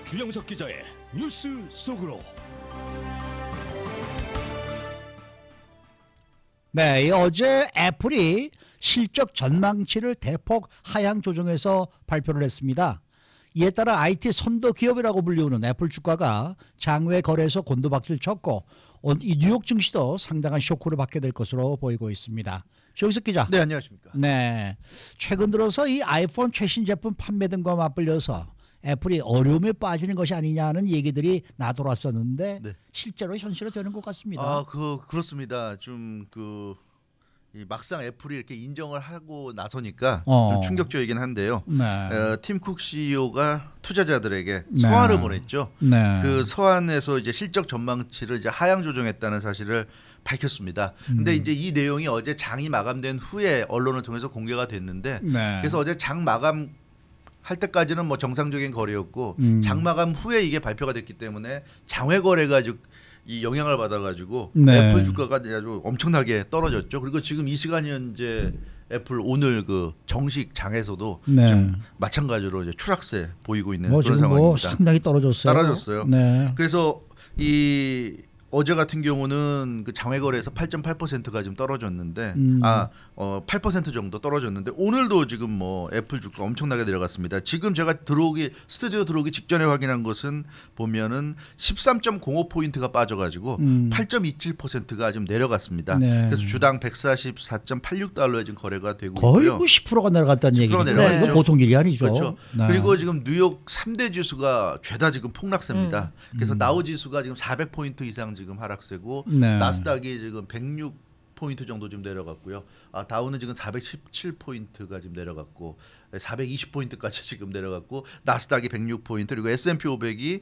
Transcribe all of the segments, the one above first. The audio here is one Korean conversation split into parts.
주영석 기자의 뉴스 속으로. 네, 어제 애플이 실적 전망치를 대폭 하향 조정해서 발표를 했습니다. 이에 따라 IT 선도 기업이라고 불리우는 애플 주가가 장외 거래에서 곤두박질 쳤고 이 뉴욕 증시도 상당한 쇼크를 받게 될 것으로 보이고 있습니다. 조영석 기자. 네, 안녕하십니까. 네, 최근 들어서 이 아이폰 최신 제품 판매 등과 맞불려서 애플이 어려움에 빠지는 것이 아니냐는 얘기들이 나돌았었는데 네. 실제로 현실화 되는 것 같습니다. 그렇습니다. 좀 막상 애플이 이렇게 인정을 하고 나서니까 좀 충격적이긴 한데요. 네. 팀 쿡 CEO가 투자자들에게 네. 서한을 보냈죠. 네. 그 서한에서 이제 실적 전망치를 이제 하향 조정했다는 사실을 밝혔습니다. 근데 이제 이 내용이 어제 장이 마감된 후에 언론을 통해서 공개가 됐는데, 네. 그래서 어제 장 마감 할 때까지는 뭐 정상적인 거래였고 장 마감 후에 이게 발표가 됐기 때문에 장외 거래가 이 영향을 받아가지고 네. 애플 주가가 아주 엄청나게 떨어졌죠. 그리고 지금 이 시간이 현재 애플 오늘 그 정식 장에서도 네. 지금 마찬가지로 이제 추락세 보이고 있는 그런 지금 상황입니다. 상당히 떨어졌어요. 떨어졌어요. 네. 그래서 어제 같은 경우는 그 장외 거래에서 8.8%가 지금 떨어졌는데 8% 정도 떨어졌는데 오늘도 지금 뭐 애플 주가 엄청나게 내려갔습니다. 지금 제가 스튜디오 들어오기 직전에 확인한 것은 보면은 13.05포인트가 빠져가지고 8.27%가 지금 내려갔습니다. 네. 그래서 주당 144.86달러에 지금 거래가 되고 거의 있고요. 10%가 내려갔다는 얘기죠. 내려갔죠. 이거 보통 일이 아니죠. 그렇죠. 네. 그리고 지금 뉴욕 3대 지수가 죄다 지금 폭락세입니다. 그래서 다우 지수가 지금 400포인트 이상 지금 하락세고 네. 나스닥이 지금 106포인트 정도 좀 내려갔고요. 다우는 지금 417포인트가 지금 내려갔고 420포인트까지 지금 내려갔고 나스닥이 106포인트 그리고 S&P 500이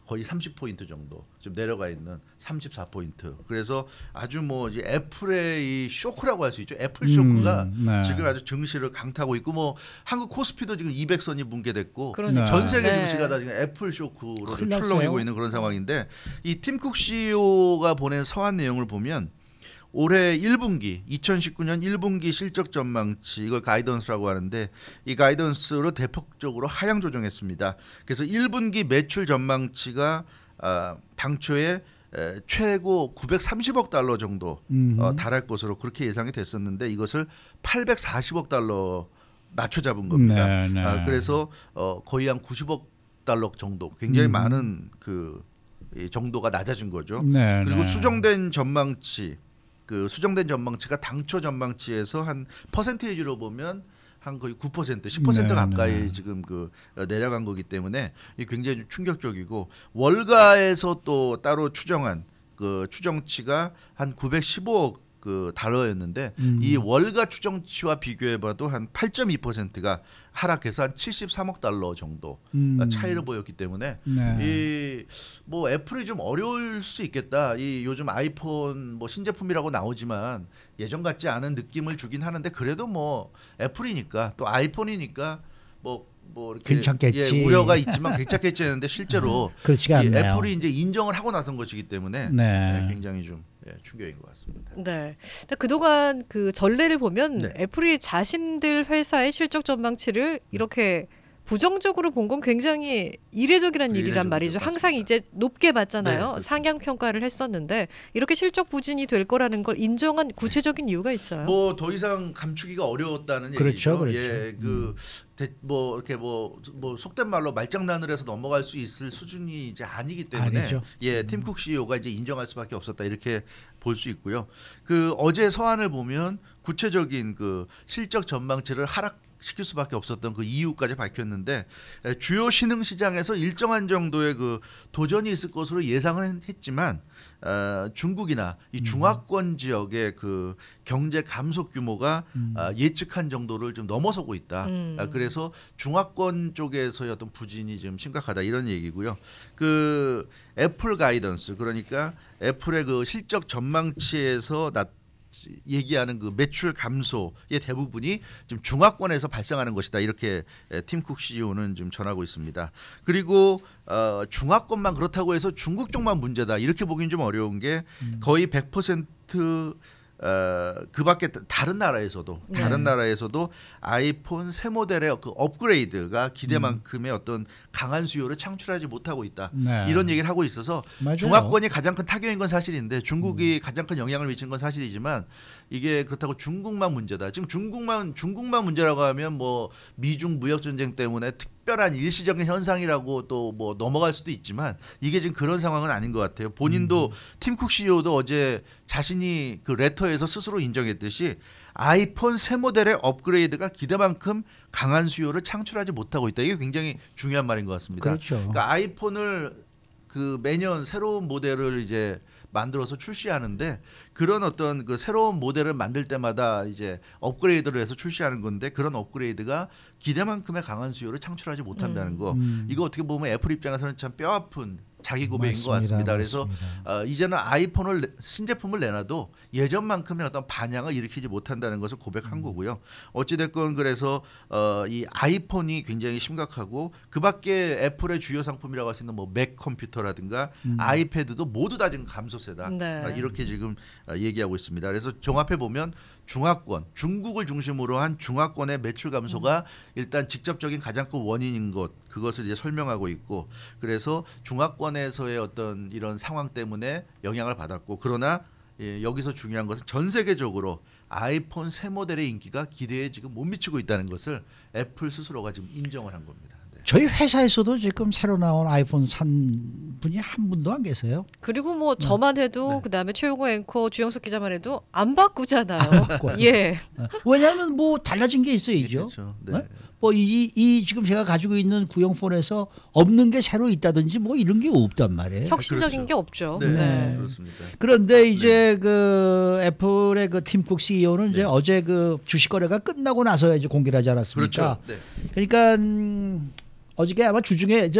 거의 30포인트 정도 좀 내려가 있는 34포인트. 그래서 아주 뭐 이제 애플의 이 쇼크라고 할 수 있죠. 애플 쇼크가 네. 지금 아주 증시를 강타하고 있고 뭐 한국 코스피도 지금 200선이 붕괴됐고 그러니까. 전 세계 네. 증시가 다 지금 애플 쇼크로 큰일 출렁이고 났어요. 있는 그런 상황인데 이 팀 쿡 CEO가 보낸 서한 내용을 보면 올해 1분기 2019년 1분기 실적 전망치 이걸 가이던스라고 하는데 이 가이던스로 대폭적으로 하향 조정했습니다. 그래서 1분기 매출 전망치가 당초에 최고 930억 달러 정도 달할 것으로 그렇게 예상이 됐었는데 이것을 840억 달러 낮춰 잡은 겁니다. 네, 네. 그래서 거의 한 90억 달러 정도 굉장히 많은 이 정도가 낮아진 거죠. 네, 그리고 네. 수정된 전망치가 당초 전망치에서 한 퍼센테이지로 보면 한 거의 9%, 10% 네, 가까이 네. 지금 내려간 거기 때문에 이 굉장히 충격적이고 월가에서 또 따로 추정한 그 추정치가 한 915억 달러였는데 이 월가 추정치와 비교해봐도 한 8.2%가 하락해서 한 73억 달러 정도 차이를 보였기 때문에 네. 뭐 애플이 좀 어려울 수 있겠다. 요즘 아이폰 뭐 신제품이라고 나오지만 예전 같지 않은 느낌을 주긴 하는데 그래도 뭐 애플이니까 또 아이폰이니까 뭐 이렇게 괜찮겠지. 우려가 있지만 괜찮겠지 했는데 실제로 그렇지가 않네요. 애플이 이제 인정을 하고 나선 것이기 때문에 네. 굉장히 좀 충격인 것 같습니다. 네. 근데 그동안 그 전례를 보면 네. 애플이 자신들 회사의 실적 전망치를 이렇게 부정적으로 본 건 굉장히 이례적이란 일이란 이례적이죠. 말이죠. 맞습니다. 항상 이제 높게 봤잖아요. 네, 그렇죠. 상향 평가를 했었는데 이렇게 실적 부진이 될 거라는 걸 인정한 구체적인 이유가 있어요. 뭐 더 이상 감추기가 어려웠다는 그렇죠, 얘기죠. 그렇죠. 뭐 이렇게 뭐 속된 말로 말장난을 해서 넘어갈 수 있을 수준이 이제 아니기 때문에 아니죠. 팀 쿡 CEO가 이제 인정할 수밖에 없었다 이렇게 볼 수 있고요. 어제 서한을 보면 구체적인 실적 전망치를 하락시킬 수밖에 없었던 그 이유까지 밝혔는데 주요 신흥 시장에서 일정한 정도의 도전이 있을 것으로 예상은 했지만 중국이나 이 중화권 지역의 경제 감속 규모가 예측한 정도를 좀 넘어서고 있다. 그래서 중화권 쪽에서의 어떤 부진이 좀 심각하다 이런 얘기고요. 애플 가이던스 그러니까 애플의 실적 전망치에서 얘기하는 매출 감소의 대부분이 지금 중화권에서 발생하는 것이다 이렇게 팀 쿡 CEO는 좀 전하고 있습니다. 그리고 중화권만 그렇다고 해서 중국 쪽만 문제다 이렇게 보기는 좀 어려운 게 거의 100% 그밖에 다른 나라에서도 아이폰 새 모델의 그 업그레이드가 기대만큼의 어떤 강한 수요를 창출하지 못하고 있다. 네. 이런 얘기를 하고 있어서 맞아요. 중화권이 가장 큰 타격인 건 사실인데 중국이 가장 큰 영향을 미친 건 사실이지만 이게 그렇다고 중국만 문제다. 지금 중국만 문제라고 하면 뭐 미중 무역 전쟁 때문에 특별한 일시적인 현상이라고 또 뭐 넘어갈 수도 있지만 이게 지금 그런 상황은 아닌 것 같아요. 본인도 팀 쿡 CEO도 어제 자신이 그 레터에서 스스로 인정했듯이 아이폰 새 모델의 업그레이드가 기대만큼 강한 수요를 창출하지 못하고 있다. 이게 굉장히 중요한 말인 것 같습니다. 그렇죠. 그러니까 아이폰을 그 매년 새로운 모델을 이제 만들어서 출시하는데 그런 어떤 그 새로운 모델을 만들 때마다 이제 업그레이드를 해서 출시하는 건데 그런 업그레이드가 기대만큼의 강한 수요를 창출하지 못한다는 거 이거 어떻게 보면 애플 입장에서는 참 뼈아픈 자기 고백인 것 같습니다. 그래서 이제는 아이폰을 신제품을 내놔도 예전만큼의 어떤 반향을 일으키지 못한다는 것을 고백한 거고요. 어찌됐건 그래서 이 아이폰이 굉장히 심각하고 그밖에 애플의 주요 상품이라고 할 수 있는 뭐 맥 컴퓨터라든가 아이패드도 모두 다 지금 감소세다. 네. 이렇게 지금 얘기하고 있습니다. 그래서 종합해 보면 중화권, 중국을 중심으로 한 중화권의 매출 감소가 일단 직접적인 가장 큰 원인인 것 그것을 이제 설명하고 있고 그래서 중화권에서의 어떤 이런 상황 때문에 영향을 받았고 그러나 여기서 중요한 것은 전 세계적으로 아이폰 새 모델의 인기가 기대에 지금 못 미치고 있다는 것을 애플 스스로가 지금 인정을 한 겁니다. 네. 저희 회사에서도 지금 새로 나온 아이폰 산 분이 한 분도 안 계세요. 그리고 뭐 저만 해도 네. 그다음에 최용호 앵커 주영석 기자만 해도 안 바꾸잖아요. 예. 왜냐하면 뭐 달라진 게 있어야죠. 그렇죠. 네. 뭐 이 지금 제가 가지고 있는 구형 폰에서 없는 게 새로 있다든지 뭐 이런 게 없단 말이에요. 혁신적인 그렇죠. 게 없죠. 네, 네. 그렇습니다. 그런데 이제 그 애플의 그 팀 쿡 CEO는 이제 네. 어제 그 주식 거래가 끝나고 나서 이제 공개를 하지 않았습니까? 그렇죠. 네. 그러니까 어저께 아마 주중에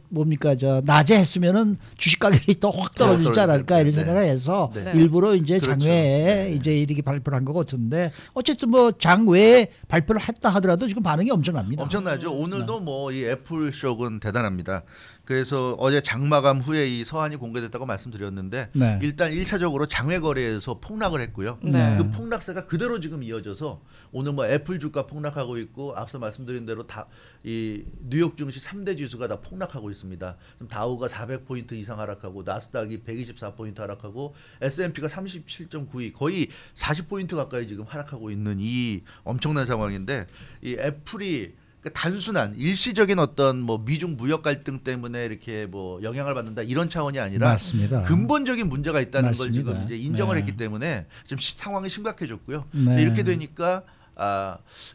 뭡니까 낮에 했으면은 주식 가격이 더 확 떨어지지 않을까 이런 네. 생각을 해서 네. 일부러 이제 그렇죠. 장외에 네. 이제 이렇게 발표를 한 것 같은데 어쨌든 뭐 장외에 발표를 했다 하더라도 지금 반응이 엄청납니다. 엄청나죠. 오늘도 뭐 이 애플 쇼는 대단합니다. 그래서 어제 장마감 후에 이 서한이 공개됐다고 말씀드렸는데 네. 일단 1차적으로 장외 거래에서 폭락을 했고요. 네. 그 폭락세가 그대로 지금 이어져서 오늘 뭐 애플 주가 폭락하고 있고 앞서 말씀드린 대로 다 이 뉴욕 증시 3대 지수가 다 폭락하고 있습니다. 지금 다우가 400포인트 이상 하락하고 나스닥이 124포인트 하락하고 S&P가 37.92 거의 40포인트 가까이 지금 하락하고 있는 이 엄청난 상황인데 이 애플이 단순한 일시적인 어떤 뭐 미중 무역 갈등 때문에 이렇게 뭐 영향을 받는다 이런 차원이 아니라 맞습니다. 근본적인 문제가 있다는 걸 맞습니다. 지금 이제 인정을 네. 했기 때문에 지금 상황이 심각해졌고요. 네. 이렇게 되니까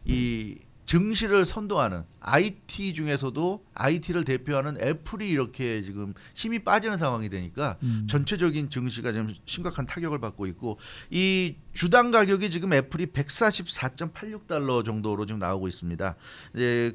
이 증시를 선도하는 IT 중에서도 IT를 대표하는 애플이 이렇게 지금 힘이 빠지는 상황이 되니까 전체적인 증시가 지금 심각한 타격을 받고 있고 이 주당 가격이 지금 애플이 144.86달러 정도로 지금 나오고 있습니다.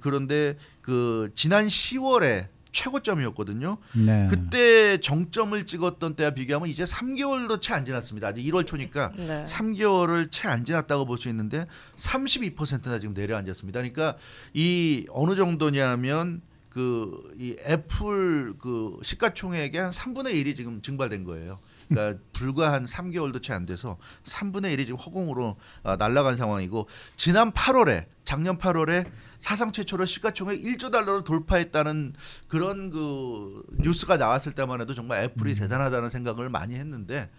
그런데 그 지난 10월에 최고점이었거든요. 네. 그때 정점을 찍었던 때와 비교하면 이제 3개월도 채 안 지났습니다. 아직 1월 초니까 네. 3개월을 채 안 지났다고 볼 수 있는데 32%나 지금 내려앉았습니다. 그러니까 이 어느 정도냐면 그 이 애플 그 시가총액의 한 3분의 1이 지금 증발된 거예요. 그러니까 불과 한 3개월도 채 안 돼서 3분의 1이 지금 허공으로 날아간 상황이고 작년 8월에 사상 최초로 시가총액 1조 달러를 돌파했다는 그런 그 뉴스가 나왔을 때만 해도 정말 애플이 대단하다는 생각을 많이 했는데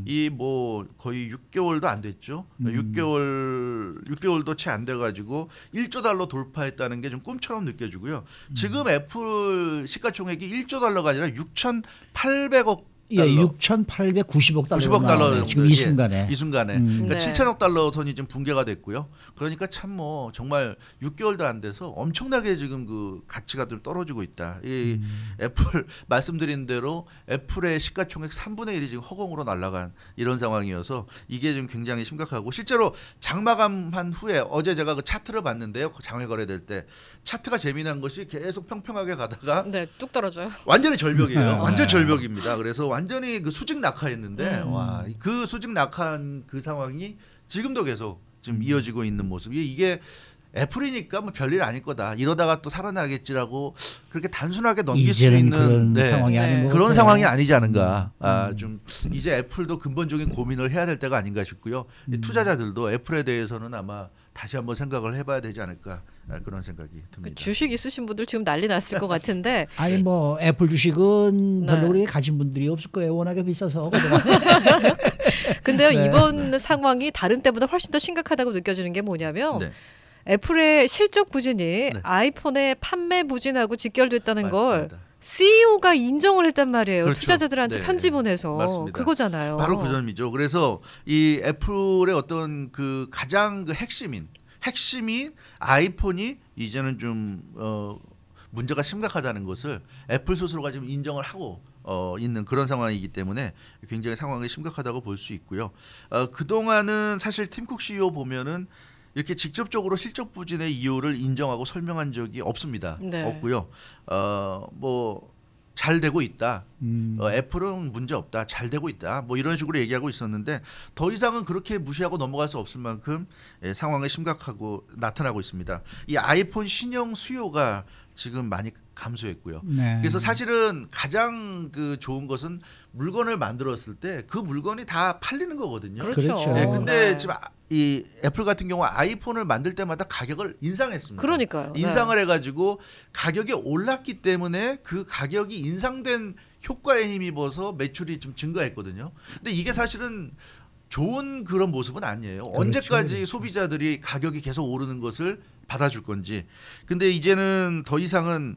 이 뭐 거의 6개월도 안 됐죠. 6개월도 채 안 돼 가지고 1조 달러 돌파했다는 게 좀 꿈처럼 느껴지고요. 지금 애플 시가총액이 1조 달러가 아니라 6,800억 예, 6,890억 달러. 90억 달러 나오네, 지금 이 순간에. 이 순간에 그러니까 네. 7천억 달러 선이 좀 붕괴가 됐고요. 그러니까 참 뭐 정말 6개월도 안 돼서 엄청나게 지금 그 가치가 좀 떨어지고 있다. 이 애플 말씀드린 대로 애플의 시가총액 3분의 1이 지금 허공으로 날아간 이런 상황이어서 이게 좀 굉장히 심각하고 실제로 장마감한 후에 어제 제가 그 차트를 봤는데요. 장외 거래될 때 차트가 재미난 것이 계속 평평하게 가다가 네, 뚝 떨어져요. 완전히 절벽이에요. 완전 네. 절벽입니다. 그래서 완전히 그 수직 낙하했는데 와, 그 수직 낙하한 그 상황이 지금도 계속 지금 이어지고 있는 모습이 이게 애플이니까 뭐 별일 아닐 거다. 이러다가 또 살아나겠지라고 그렇게 단순하게 넘길 수 이제는 있는 그런 상황이 네. 아닌 것 그런 같아요. 상황이 아니지 않은가. 좀 이제 애플도 근본적인 고민을 해야 될 때가 아닌가 싶고요. 이 투자자들도 애플에 대해서는 아마 다시 한번 생각을 해봐야 되지 않을까 그런 생각이 듭니다. 주식 있으신 분들 지금 난리 났을 것 같은데 아니 뭐 애플 주식은 네. 별로 그렇게 가진 분들이 없을 거예요. 워낙에 비싸서. 근데요 네. 이번 상황이 다른 때보다 훨씬 더 심각하다고 느껴지는 게 뭐냐면 네. 애플의 실적 부진이 네. 아이폰의 판매 부진하고 직결됐다는 걸 맞습니다. CEO가 인정을 했단 말이에요. 그렇죠. 투자자들한테 네. 편지 보내서 맞습니다. 그거잖아요. 바로 그 점이죠. 그래서 이 애플의 어떤 그 가장 그 핵심이 아이폰이 이제는 좀 문제가 심각하다는 것을 애플 스스로가 지금 인정을 하고 있는 그런 상황이기 때문에 굉장히 상황이 심각하다고 볼 수 있고요. 그동안은 사실 팀쿡 CEO 보면은 이렇게 직접적으로 실적 부진의 이유를 인정하고 설명한 적이 없습니다. 네. 없고요. 뭐 잘 되고 있다. 음. 애플은 문제 없다. 잘 되고 있다. 뭐 이런 식으로 얘기하고 있었는데 더 이상은 그렇게 무시하고 넘어갈 수 없을 만큼 상황이 심각하고 나타나고 있습니다. 이 아이폰 신형 수요가 지금 많이 감소했고요. 네. 그래서 사실은 가장 그 좋은 것은 물건을 만들었을 때 그 물건이 다 팔리는 거거든요. 그렇죠. 그렇죠. 네, 근데 네. 지금 이 애플 같은 경우 아이폰을 만들 때마다 가격을 인상했습니다. 그러니까요. 네. 인상을 해가지고 가격이 올랐기 때문에 그 가격이 인상된 효과에 힘입어서 매출이 좀 증가했거든요. 근데 이게 사실은 좋은 그런 모습은 아니에요. 그렇죠, 언제까지 그렇죠. 소비자들이 가격이 계속 오르는 것을 받아줄 건지. 근데 이제는 더 이상은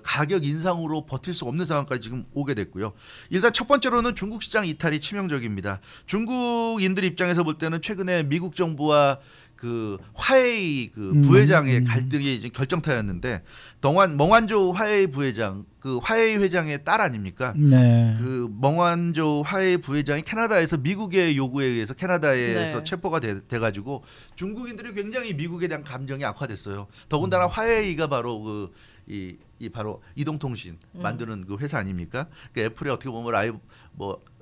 가격 인상으로 버틸 수 없는 상황까지 지금 오게 됐고요. 일단 첫 번째로는 중국 시장 이탈이 치명적입니다. 중국인들 입장에서 볼 때는 최근에 미국 정부와 그 화웨이 그 부회장의 갈등이 이제 결정타였는데 멍완조 화웨이 부회장 그 화웨이 회장의 딸 아닙니까? 네. 그 멍완조 화웨이 부회장이 캐나다에서 미국의 요구에 의해서 캐나다에서 네. 체포가 돼가지고 중국인들이 굉장히 미국에 대한 감정이 악화됐어요. 더군다나 화웨이가 바로 이 바로 이동통신 만드는 그 회사 아닙니까? 그 애플이 어떻게 보면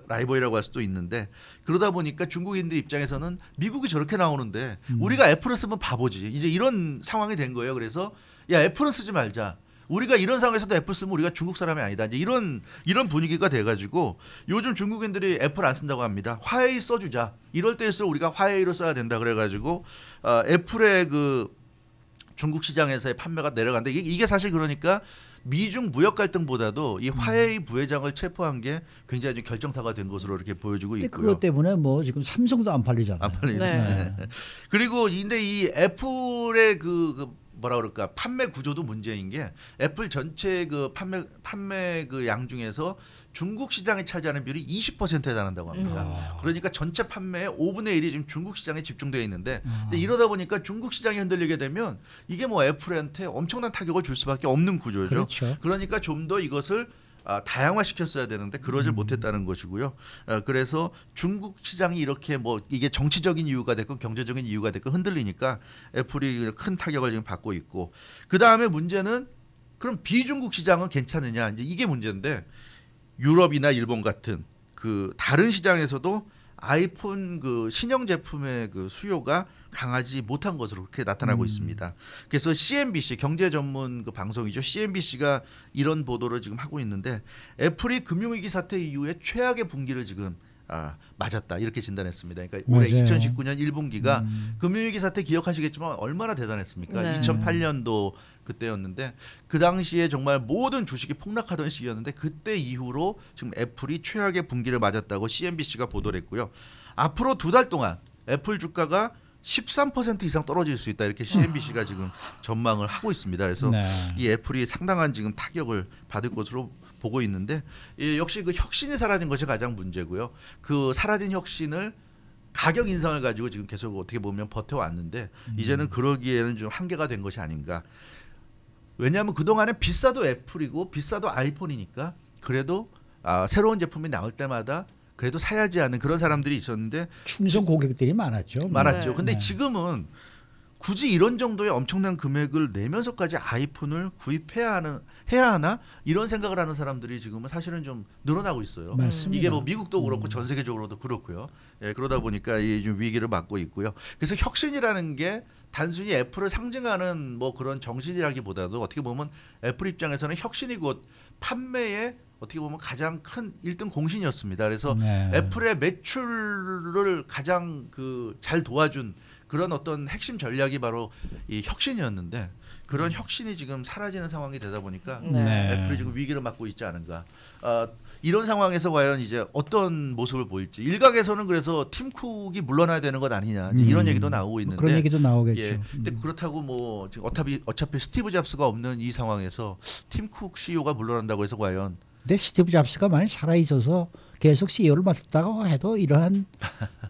라이벌이라고 할 수도 있는데 그러다 보니까 중국인들 입장에서는 미국이 저렇게 나오는데 우리가 애플을 쓰면 바보지. 이제 이런 상황이 된 거예요. 그래서 야 애플은 쓰지 말자. 우리가 이런 상황에서도 애플 쓰면 우리가 중국 사람이 아니다. 이제 이런 분위기가 돼가지고 요즘 중국인들이 애플 안 쓴다고 합니다. 화웨이 써주자. 이럴 때일수록 우리가 화웨이로 써야 된다. 그래가지고 애플의 그 중국 시장에서의 판매가 내려간다. 이게 사실 그러니까 미중 무역 갈등보다도 이 화웨이 부회장을 체포한 게 굉장히 좀 결정타가 된 것으로 이렇게 보여지고 근데 있고요. 그것 때문에 뭐 지금 삼성도 안 팔리잖아요. 안 팔리죠. 네. 그리고 근데 이 애플의 뭐라 그럴까 판매 구조도 문제인 게 애플 전체 그 판매 그 양 중에서 중국 시장이 차지하는 비율이 20%에 달한다고 합니다. 그러니까 전체 판매의 5분의 1이 지금 중국 시장에 집중되어 있는데 근데 이러다 보니까 중국 시장이 흔들리게 되면 이게 뭐 애플한테 엄청난 타격을 줄 수밖에 없는 구조죠. 그렇죠. 그러니까 좀 더 이것을 다양화시켰어야 되는데 그러질 못했다는 것이고요. 그래서 중국 시장이 이렇게 뭐 이게 정치적인 이유가 됐건 경제적인 이유가 됐건 흔들리니까 애플이 큰 타격을 지금 받고 있고 그 다음에 문제는 그럼 비중국 시장은 괜찮느냐 이제 이게 문제인데 유럽이나 일본 같은 그 다른 시장에서도 아이폰 그 신형 제품의 그 수요가 강하지 못한 것으로 그렇게 나타나고 있습니다. 그래서 CNBC 경제 전문 그 방송이죠. CNBC가 이런 보도를 지금 하고 있는데 애플이 금융위기 사태 이후에 최악의 분기를 지금 맞았다 이렇게 진단했습니다. 그러니까 올해 맞아요. 2019년 1분기가 금융위기 사태 기억하시겠지만 얼마나 대단했습니까? 네. 2008년도 그때였는데 그 당시에 정말 모든 주식이 폭락하던 시기였는데 그때 이후로 지금 애플이 최악의 분기를 맞았다고 CNBC가 보도를 했고요. 앞으로 2달 동안 애플 주가가 13% 이상 떨어질 수 있다 이렇게 CNBC가 지금 전망을 하고 있습니다. 그래서 네. 이 애플이 상당한 지금 타격을 받을 것으로 보고 있는데 역시 그 혁신이 사라진 것이 가장 문제고요. 그 사라진 혁신을 가격 인상을 가지고 지금 계속 어떻게 보면 버텨왔는데 이제는 그러기에는 좀 한계가 된 것이 아닌가. 왜냐하면 그동안에 비싸도 애플이고 비싸도 아이폰이니까 그래도 새로운 제품이 나올 때마다 그래도 사야지 하는 그런 사람들이 있었는데 충성 고객들이 많았죠. 많았죠. 네. 근데 네. 지금은 굳이 이런 정도의 엄청난 금액을 내면서까지 아이폰을 구입해야 해야 하나 이런 생각을 하는 사람들이 지금은 사실은 좀 늘어나고 있어요. 맞습니다. 이게 뭐 미국도 그렇고 전 세계적으로도 그렇고요. 예, 그러다 보니까 이 좀 위기를 맞고 있고요. 그래서 혁신이라는 게 단순히 애플을 상징하는 뭐 그런 정신이라기보다도 어떻게 보면 애플 입장에서는 혁신이 곧 판매의 어떻게 보면 가장 큰 1등 공신이었습니다. 그래서 네. 애플의 매출을 가장 그 잘 도와준 그런 어떤 핵심 전략이 바로 이 혁신이었는데 그런 혁신이 지금 사라지는 상황이 되다 보니까 네. 애플이 지금 위기를 맞고 있지 않은가. 이런 상황에서 과연 이제 어떤 모습을 보일지 일각에서는 그래서 팀 쿡이 물러나야 되는 것 아니냐 이제 이런 얘기도 나오고 있는데 그런 얘기도 나오겠죠. 예. 근데 그렇다고 뭐 지금 어차피 스티브 잡스가 없는 이 상황에서 팀 쿡 CEO가 물러난다고 해서 과연 근데 스티브 잡스가 만약 살아 있어서 계속 CEO를 맡았다고 해도 이러한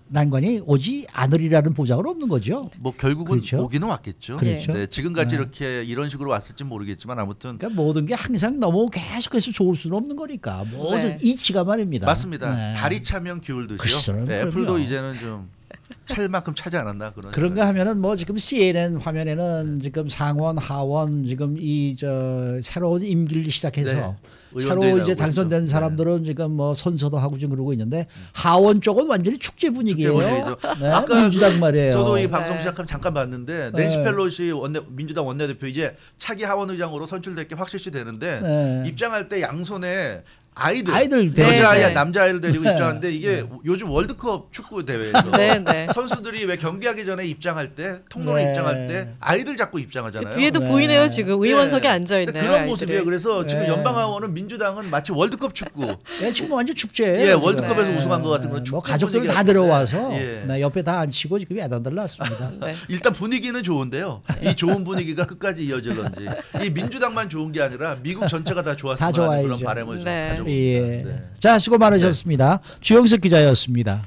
난관이 오지 않으리라는 보장은 없는 거죠. 뭐 결국은 그렇죠. 오기는 왔겠죠. 그렇죠. 네, 지금까지 네. 이렇게 이런 식으로 왔을지 모르겠지만 아무튼 그러니까 모든 게 항상 너무 계속해서 좋을 수는 없는 거니까 모든 네. 이치가 말입니다. 맞습니다. 네. 다리 차면 기울 듯이요. 글쎄요, 네, 그럼요. 애플도 이제는 좀 찰 만큼 차지 않았나 그런. 그런가 하면은 뭐 지금 CNN 화면에는 지금 상원 하원 지금 이 저 새로운 임기를 시작해서 네. 새로 의원들이 이제 나오고 당선된 있죠. 사람들은 지금 뭐 선서도 하고 지금 그러고 있는데 하원 쪽은 완전히 축제 분위기예요. 분위기죠. 네, 아까 민주당 말이에요. 저도 이 네. 방송 시작하면 잠깐 봤는데 네. 낸시 펠로시 민주당 원내대표 이제 차기 하원 의장으로 선출될 게 확실시 되는데 네. 입장할 때 양손에 아이들 데리고 여자아이 네. 남자아이를 데리고 네. 입장하는데 이게 요즘 월드컵 축구 대회에서 네, 네. 선수들이 왜 경기하기 전에 입장할 때 통로에 네. 입장할 때 아이들 잡고 입장하잖아요. 뒤에도 네. 보이네요 지금 의원석에 네. 앉아 있네요. 그런 아이들이. 모습이에요. 그래서 지금 네. 연방하원은 민주당은 마치 월드컵 축구 네, 지금 완전 축제예요. 예, 지금. 월드컵에서 네. 우승한 것 같은 그런 뭐 축구 가족들 분위기 다 같은데. 들어와서 예. 네, 옆에 다 앉히고 지금 야단들 났습니다. 네. 일단 분위기는 좋은데요. 이 좋은 분위기가 끝까지 이어질런지 이 민주당만 좋은 게 아니라 미국 전체가 다 좋았으면 다 하는 그런 좋아야죠. 바람을 좀 네. 가져봅니다. 예. 네. 자, 수고 많으셨습니다. 주영석 기자였습니다.